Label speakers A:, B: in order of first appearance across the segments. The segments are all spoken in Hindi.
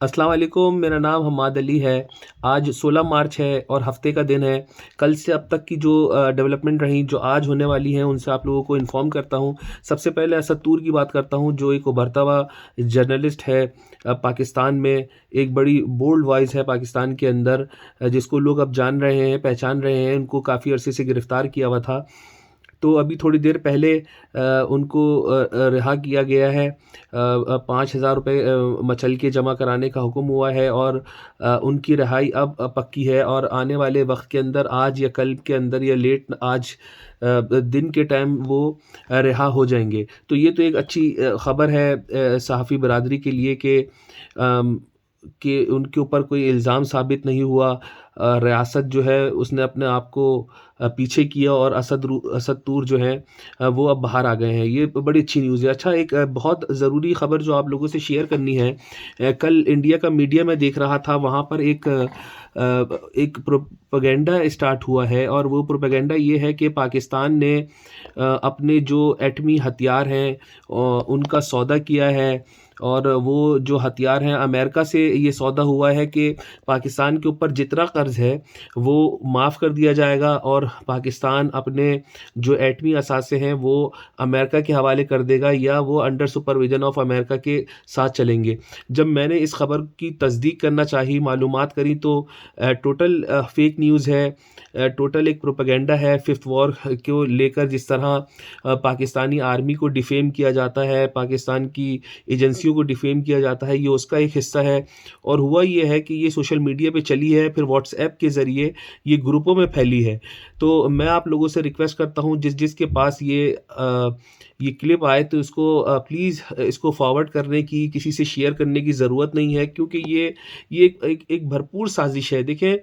A: अस्सलाम वालेकुम, मेरा नाम हम्माद अली है। आज 16 मार्च है और हफ़्ते का दिन है। कल से अब तक की जो डेवलपमेंट रही, जो आज होने वाली हैं, उनसे आप लोगों को इन्फ़ॉर्म करता हूँ। सबसे पहले असद तूर की बात करता हूँ, जो एक उभरता हुआ जर्नलिस्ट है पाकिस्तान में। एक बड़ी बोल्ड वॉइस है पाकिस्तान के अंदर, जिसको लोग अब जान रहे हैं, पहचान रहे हैं। उनको काफ़ी अरसे से गिरफ़्तार किया हुआ था। तो अभी थोड़ी देर पहले उनको रिहा किया गया है। 5,000 रुपये मचल के जमा कराने का हुक्म हुआ है और उनकी रिहाई अब पक्की है और आने वाले वक्त के अंदर, आज या कल के अंदर या लेट आज दिन के टाइम वो रिहा हो जाएंगे। तो ये तो एक अच्छी ख़बर है सहाफ़ी बरादरी के लिए कि उनके ऊपर कोई इल्ज़ाम साबित नहीं हुआ। रियासत जो है उसने अपने आप को पीछे किया और असद तूर जो हैं वो अब बाहर आ गए हैं। ये बड़ी अच्छी न्यूज़ है। अच्छा, एक बहुत ज़रूरी ख़बर जो आप लोगों से शेयर करनी है। कल इंडिया का मीडिया मैं देख रहा था, वहाँ पर एक प्रोपेगेंडा स्टार्ट हुआ है और वो प्रोपेगेंडा ये है कि पाकिस्तान ने अपने जो एटमी हथियार हैं उनका सौदा किया है और वो जो हथियार हैं अमेरिका से ये सौदा हुआ है कि पाकिस्तान के ऊपर जितना कर्ज़ है वो माफ़ कर दिया जाएगा और पाकिस्तान अपने जो एटमी असासे हैं वो अमेरिका के हवाले कर देगा या वो अंडर सुपरविज़न ऑफ अमेरिका के साथ चलेंगे। जब मैंने इस ख़बर की तस्दीक करना चाही, मालूमात करी, तो टोटल फ़ेक न्यूज़ है। टोटल एक प्रोपेगेंडा है फ़िफ्थ वॉर को लेकर। जिस तरह पाकिस्तानी आर्मी को डिफ़ेम किया जाता है, पाकिस्तान की एजेंसियों को डिफ़ेम किया जाता है, ये उसका एक हिस्सा है। और हुआ ये है कि ये सोशल मीडिया पे चली है, फिर व्हाट्सएप के ज़रिए ये ग्रुपों में फैली है। तो मैं आप लोगों से रिक्वेस्ट करता हूँ, जिसके पास ये क्लिप आए तो इसको प्लीज़ इसको फॉरवर्ड करने की, किसी से शेयर करने की ज़रूरत नहीं है, क्योंकि ये एक भरपूर साज़िश है। देखें,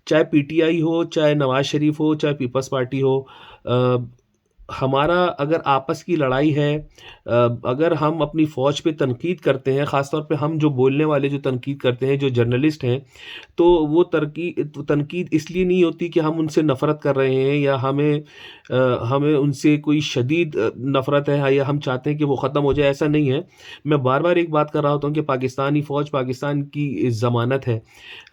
A: चाहे पीटीआई हो, चाहे नवाज़ शरीफ हो, चाहे पीपल्स पार्टी हो, अ, हमारा अगर आपस की लड़ाई है, अगर हम अपनी फ़ौज पे तनकीद करते हैं, ख़ास तौर पे हम जो बोलने वाले जो तनकीद करते हैं, जो जर्नलिस्ट हैं, तो वो तनकीद इसलिए नहीं होती कि हम उनसे नफ़रत कर रहे हैं या हमें उनसे कोई शदीद नफ़रत है या हम चाहते हैं कि वो ख़त्म हो जाए, ऐसा नहीं है। मैं बार-बार एक बात कर रहा होता हूँ कि पाकिस्तानी फ़ौज पाकिस्तान की ज़मानत है।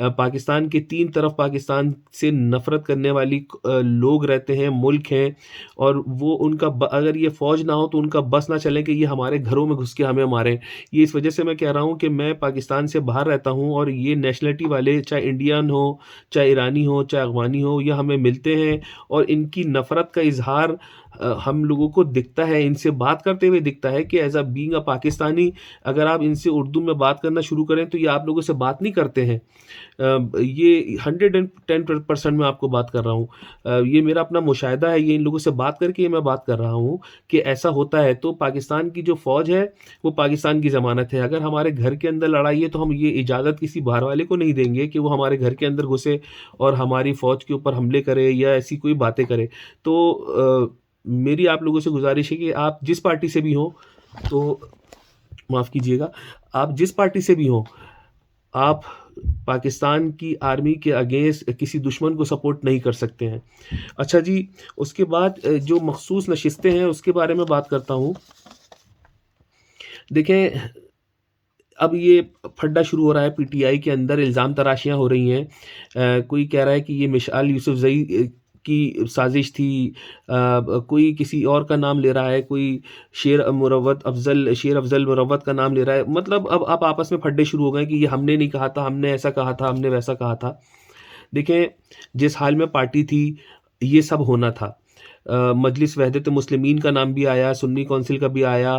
A: पाकिस्तान के 3 तरफ पाकिस्तान से नफ़रत करने वाली लोग रहते हैं, मुल्क हैं, और वो उनका अगर ये फ़ौज ना हो तो उनका बस ना चले कि ये हमारे घरों में घुस के हमें मारें। ये इस वजह से मैं कह रहा हूँ कि मैं पाकिस्तान से बाहर रहता हूँ और ये नेशनलिटी वाले, चाहे इंडियन हो, चाहे ईरानी हो, चाहे अफ़गानी हो, ये हमें मिलते हैं और इनकी नफ़रत का इज़हार हम लोगों को दिखता है, इनसे बात करते हुए दिखता है कि as a being a Pakistani, अगर आप इनसे उर्दू में बात करना शुरू करें तो ये आप लोगों से बात नहीं करते हैं। ये 110% मैं आपको बात कर रहा हूँ। ये मेरा अपना मुशाहिदा है, ये इन लोगों से बात करके ये मैं बात कर रहा हूँ कि ऐसा होता है। तो पाकिस्तान की जो फ़ौज है, वो पाकिस्तान की ज़मानत है। अगर हमारे घर के अंदर लड़ाई है, तो हम ये इजाज़त किसी बाहर वाले को नहीं देंगे कि वो हमारे घर के अंदर घुसे और हमारी फ़ौज के ऊपर हमले करे या ऐसी कोई बातें करे। तो मेरी आप लोगों से गुज़ारिश है कि आप जिस पार्टी से भी हों, तो माफ़ कीजिएगा, आप जिस पार्टी से भी हों, आप पाकिस्तान की आर्मी के अगेंस्ट किसी दुश्मन को सपोर्ट नहीं कर सकते हैं। अच्छा जी, उसके बाद जो मख़सूस नशिस्तें हैं उसके बारे में बात करता हूँ। देखें, अब ये फड्डा शुरू हो रहा है पीटीआई के अंदर, इल्ज़ाम तराशियाँ हो रही हैं। कोई कह रहा है कि ये मिशआल यूसुफ़ज़ई की साज़िश थी। कोई किसी और का नाम ले रहा है, कोई शेर अफ़ज़ल मुरव्वत का नाम ले रहा है। मतलब अब आपस में फड्डे शुरू हो गए कि ये हमने नहीं कहा था, हमने ऐसा कहा था, हमने वैसा कहा था। देखें, जिस हाल में पार्टी थी, ये सब होना था। मजलिस वहदत मुस्लिमीन का नाम भी आया, सुन्नी कौंसिल का भी आया,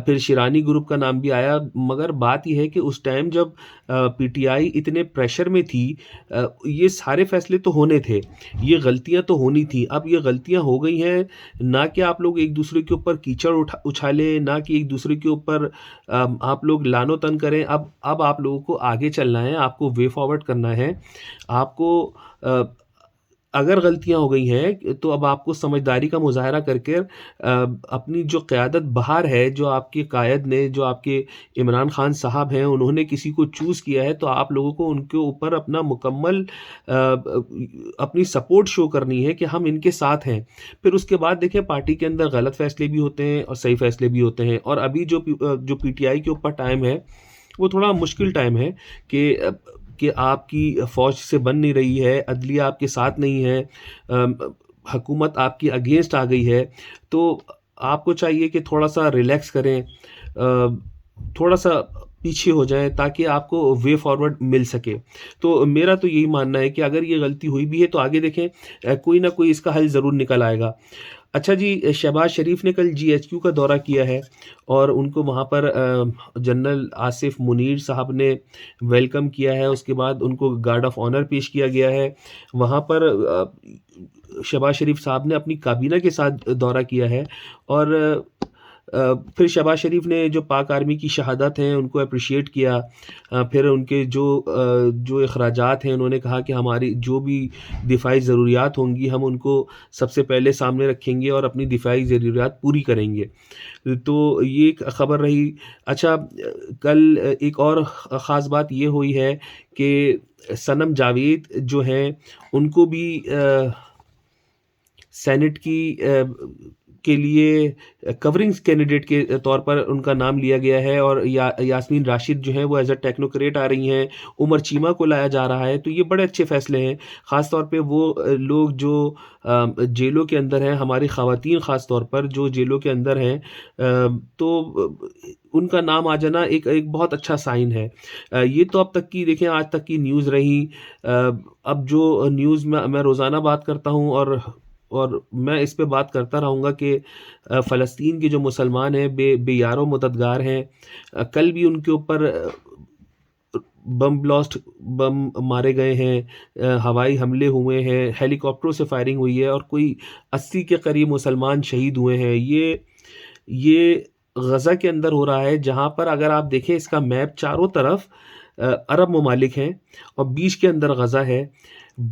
A: फिर शिरानी ग्रुप का नाम भी आया। मगर बात ये है कि उस टाइम जब पीटीआई इतने प्रेशर में थी, ये सारे फैसले तो होने थे, ये गलतियाँ तो होनी थी। अब ये गलतियाँ हो गई हैं, ना कि आप लोग एक दूसरे के ऊपर कीचड़ उछालें, ना कि एक दूसरे के ऊपर आप लोग लानो तन करें। अब आप लोगों को आगे चलना है, आपको वे फॉरवर्ड करना है। आपको अ, अगर गलतियाँ हो गई हैं, तो अब आपको समझदारी का मुज़ाहरा करके अपनी जो क़यादत बहार है, जो आपके कायद ने, जो आपके इमरान ख़ान साहब हैं, उन्होंने किसी को चूज़ किया है, तो आप लोगों को उनके ऊपर अपना मुकम्मल अपनी सपोर्ट शो करनी है कि हम इनके साथ हैं। फिर उसके बाद देखिए, पार्टी के अंदर गलत फ़ैसले भी होते हैं और सही फ़ैसले भी होते हैं। और अभी जो पीटीआई के ऊपर टाइम है, वो थोड़ा मुश्किल टाइम है कि कि आपकी फ़ौज से बन नहीं रही है, अदलिया आपके साथ नहीं है, हुकूमत आपकी अगेंस्ट आ गई है, तो आपको चाहिए कि थोड़ा-सा रिलैक्स करें, थोड़ा-सा पीछे हो जाएँ ताकि आपको वे फॉरवर्ड मिल सके। तो मेरा तो यही मानना है कि अगर ये गलती हुई भी है तो आगे देखें, कोई ना कोई इसका हल ज़रूर निकल आएगा। अच्छा जी, शहबाज़ शरीफ ने कल जीएचक्यू का दौरा किया है और उनको वहाँ पर जनरल आसिफ मुनीर साहब ने वेलकम किया है, उसके बाद उनको गार्ड ऑफ ऑनर पेश किया गया है। वहाँ पर शहबाज़ शरीफ साहब ने अपनी काबीना के साथ दौरा किया है और फिर शहबाज़ शरीफ ने जो पाक आर्मी की शहादत हैं उनको एप्रिशिएट किया। फिर उनके जो अखराजात हैं उन्होंने कहा कि हमारी जो भी दिफ़ाई ज़रूरियात होंगी हम उनको सबसे पहले सामने रखेंगे और अपनी दिफ़ाई ज़रूरियात पूरी करेंगे। तो ये एक ख़बर रही। अच्छा, कल एक और ख़ास बात ये हुई है कि सनम जावेद जो हैं उनको भी सेनेट के लिए कवरिंग कैंडिडेट के तौर पर उनका नाम लिया गया है और यास्मीन राशिद जो हैं वो एज़ अ टेक्नोक्रेट आ रही हैं, उमर चीमा को लाया जा रहा है, तो ये बड़े अच्छे फ़ैसले हैं। ख़ास तौर पे वो लोग जो जेलों के अंदर हैं, हमारी ख़वातीन ख़ास तौर पर जो जेलों के अंदर हैं, तो उनका नाम आ जाना एक एक बहुत अच्छा साइन है। ये तो अब तक की देखें, आज तक की न्यूज़ रही। अब जो न्यूज़ मैं रोज़ाना बात करता हूँ और मैं इस पे बात करता रहूँगा कि फ़लस्तीन के जो मुसलमान हैं बेयारो मददगार हैं। कल भी उनके ऊपर बम मारे गए हैं, हवाई हमले हुए हैं, हेलीकॉप्टरों से फायरिंग हुई है और कोई 80 के करीब मुसलमान शहीद हुए हैं। ये गज़ा के अंदर हो रहा है, जहाँ पर अगर आप देखें इसका मैप, चारों तरफ अरब ममालिक हैं और बीच के अंदर गज़ा है।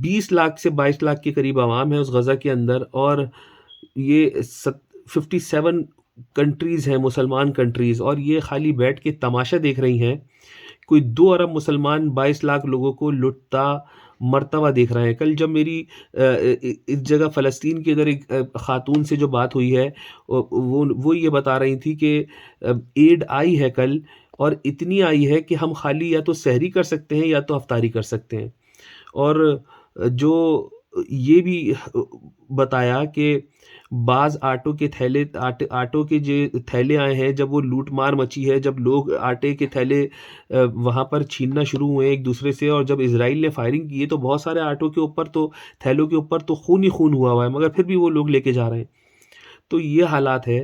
A: 20 लाख से 22 लाख के करीब आवाम है उस गज़ा के अंदर और ये 57 कंट्रीज़ हैं, मुसलमान कंट्रीज़, और ये खाली बैठ के तमाशा देख रही हैं। कोई 2 अरब मुसलमान 22 लाख लोगों को लुटता मरता हुआ देख रहे हैं। कल जब मेरी इस जगह फ़लस्तीन के इधर एक ख़ातून से जो बात हुई है, वो ये बता रही थी कि एड आई है कल और इतनी आई है कि हम खाली या तो सहरी कर सकते हैं या तो इफ्तारी कर सकते हैं। और जो ये भी बताया कि बाज़ आटों के जो थैले आए हैं, जब वो लूट-मार मची है, जब लोग आटे के थैले वहाँ पर छीनना शुरू हुए एक-दूसरे से, और जब इज़राइल ने फायरिंग की है, तो बहुत सारे आटों के ऊपर तो, थैलों के ऊपर तो खून ही खून हुआ है, मगर फिर भी वो लोग लेके जा रहे हैं। तो ये हालात है।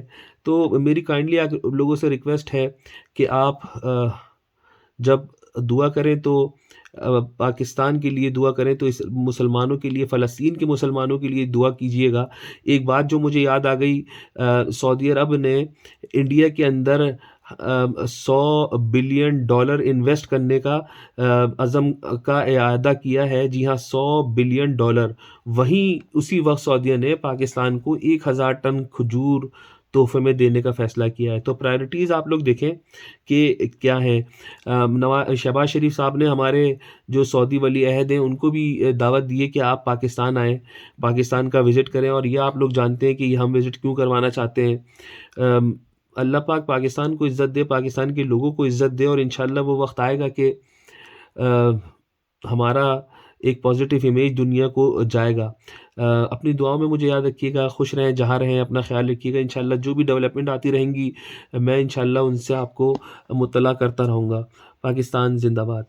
A: तो मेरी काइंडली आप लोगों से रिक्वेस्ट है कि आप जब दुआ करें तो पाकिस्तान के लिए दुआ करें, तो इस मुसलमानों के लिए, फ़लस्तीन के मुसलमानों के लिए दुआ कीजिएगा। एक बात जो मुझे याद आ गई, सऊदी अरब ने इंडिया के अंदर $100 बिलियन इन्वेस्ट करने का अज़म का इरादा किया है। जी हाँ, $100 बिलियन। वहीं उसी वक़्त सऊदीया ने पाकिस्तान को 1000 टन खजूर तोहफ़े में देने का फ़ैसला किया है। तो प्रायोरिटीज़ आप लोग देखें कि क्या हैं। शहबाज़ शरीफ साहब ने हमारे जो सऊदी वली अहद हैं उनको भी दावत दी है कि आप पाकिस्तान आएँ, पाकिस्तान का विज़िट करें, और ये आप लोग जानते हैं कि हम विज़िट क्यों करवाना चाहते हैं। अल्लाह पाक पाकिस्तान को इज़्ज़त दे, पाकिस्तान के लोगों को इज़्ज़त दे, और इंशाअल्लाह वो वक़्त आएगा कि हमारा एक पॉज़िटिव इमेज दुनिया को जाएगा। अपनी दुआओं में मुझे याद रखिएगा, खुश रहें जहाँ रहें, अपना ख़्याल रखिएगा। इंशाअल्लाह जो भी डेवलपमेंट आती रहेंगी, मैं इंशाअल्लाह उनसे आपको मुत्तला करता रहूँगा। पाकिस्तान ज़िंदाबाद।